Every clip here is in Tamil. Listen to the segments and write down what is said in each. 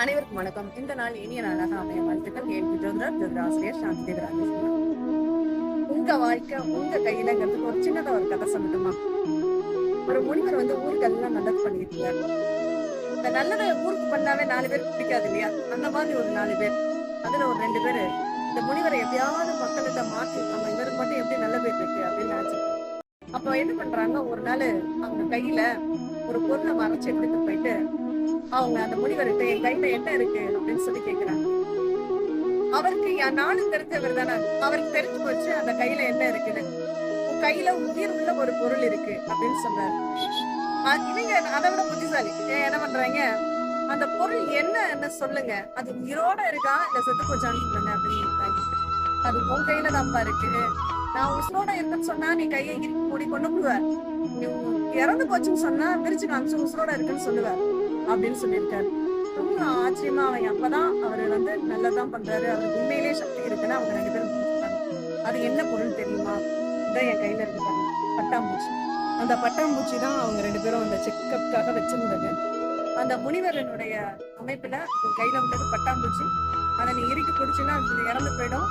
அனைவருக்கும் வணக்கம். இந்த நாள் இனிய நாளாக அமைய வாழ்த்துக்கள். கேள்வி ஜோதிடர் ஜோதிடாசிரியர் சாந்தி தேவராஜ். உங்க வாழ்க்கை உங்க கையிலங்கிறதுக்கு ஒரு சின்னதா ஒரு கதை சொல்லட்டுமா? ஒரு முனிவர் ஊருக்கு எல்லாம் நல்லது பண்ணிருக்கீங்க. இந்த நல்லதை ஊருக்கு பண்ணாவே 4 பேருக்கு பிடிக்காது இல்லையா? அந்த மாதிரி ஒரு 4 பேர், அதுல ஒரு 2 பேரு இந்த முனிவரை எப்படியாவது மக்கள்கிட்ட மாற்றி நம்ம இவருக்கு மட்டும் எப்படி நல்ல பேர் இருக்கு அப்படின்னு நினைச்சிருக்கோம். அப்போ என்ன பண்றாங்க, ஒரு நாள் அவங்க கையில ஒரு பொருளை மறைச்சு எடுத்துட்டு போயிட்டு அவங்க அந்த முனிவர்கிட்ட என் கையில என்ன இருக்கு அப்படின்னு சொல்லி கேக்குறாங்க. அவருக்கு நானும் தெரிஞ்சவர் தானே, அவருக்கு தெரிஞ்சு போச்சு அந்த கையில என்ன இருக்குன்னு. உன் கையில உயிர் உள்ள ஒரு பொருள் இருக்கு அப்படின்னு சொன்னாரு. இவங்க அதை விட புத்திசாலி என்ன பண்றாங்க, அந்த பொருள் என்ன சொல்லுங்க, அது உயிரோட இருக்கா இல்ல செத்து போச்சான்னு சொல்லுங்க அப்படின்னு. அது உன் கையில தான்ப்பா இருக்கு, நான் உசுரோட இருக்குன்னு சொன்னா நீ கையை இறுக்கி மூடி கொண்டு போடுவ, நீ இறந்து போச்சுன்னு சொன்னா விரிச்சு காமிச்சு உசுரோட இருக்குன்னு சொல்லுவ அப்படின்னு சொல்லியிருக்காரு. ரொம்ப ஆச்சரியமா அவன் அப்பதான் அவரு நல்லதான் பண்றாரு, அவருக்கு உண்மையிலேயே சக்தி இருக்குன்னு அவங்க 2 பேரும் புரிஞ்சுட்டாங்க. அது என்ன பொருள் தெரியுமா? இதான் என் கையில இருக்கு பாருங்க, பட்டாம்பூச்சி. அந்த பட்டாம்பூச்சி தான் அவங்க 2 பேரும் அந்த செக்கப்காக வச்சிருந்தது. அந்த முனிவரனுடைய அமைப்புல கையில உள்ளது பட்டாம்பூச்சி. அதை நீ இறுக்கி பிடிச்சுன்னா அது இறந்து போயிடும்,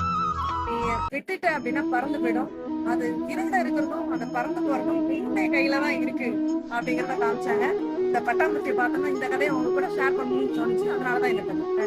நீ விட்டுட்ட அப்படின்னா பறந்து போயிடும். அது இருந்த இருக்கிறதும் அந்த பறந்து போறதும் உன்னுடைய கையில தான் இருக்கு அப்படிங்கிறத காமிச்சாங்க. இந்த பட்டாம்பூச்சியை பார்த்தோம்னா இந்த கதையை அவங்க கூட ஷேர் பண்ணணும்னு தோணுச்சு. அதனாலதான் இந்த கதை.